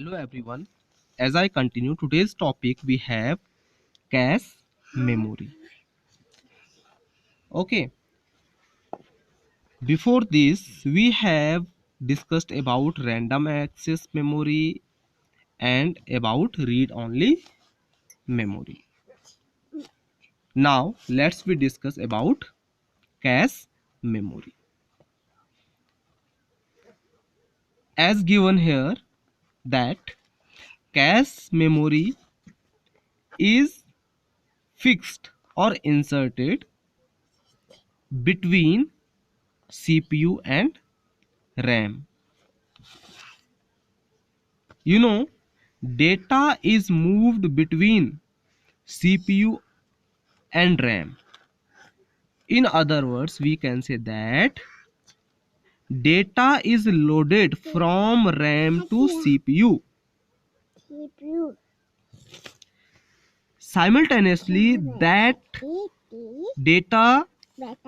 Hello everyone. As I continue today's topic, we have cache memory. Okay. Before this, we have discussed about random access memory and about read-only memory. Now let's we discuss about cache memory. As given here that cache memory is fixed or inserted between CPU and RAM. Data is moved between CPU and RAM. In other words, we can say that data is loaded from RAM to CPU. Simultaneously, that data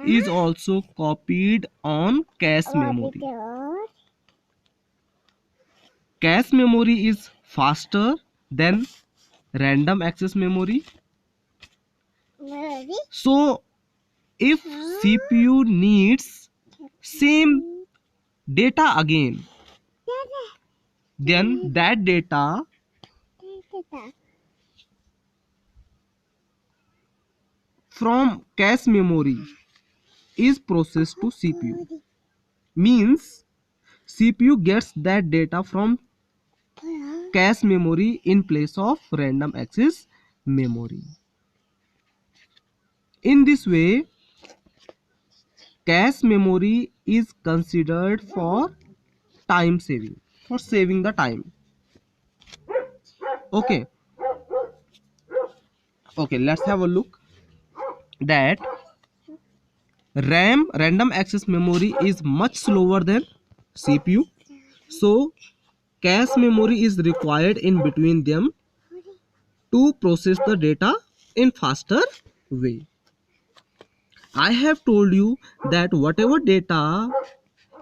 is also copied on cache memory. Cache memory is faster than random access memory. So if CPU needs same data again, then that data from cache memory is processed to CPU. Means CPU gets that data from cache memory in place of random access memory. In this way, cache memory is considered for time saving, for saving the time. Okay, let's have a look that RAM, random access memory, is much slower than CPU. So cache memory is required in between them to process the data in faster way. I have told you that whatever data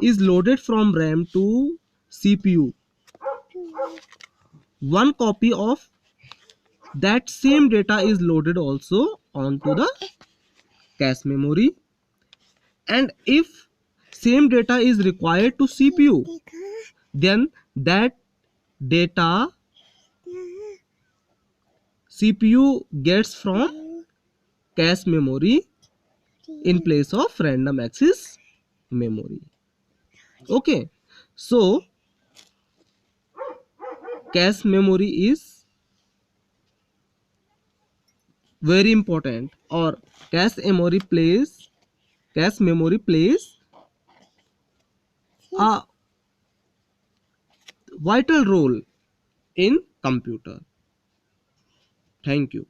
is loaded from RAM to CPU, one copy of that same data is loaded also onto the cache memory. And if same data is required to CPU, then that data CPU gets from cache memory in place of random access memory. Okay, so cache memory is very important, or cache memory plays a vital role in computer. Thank you.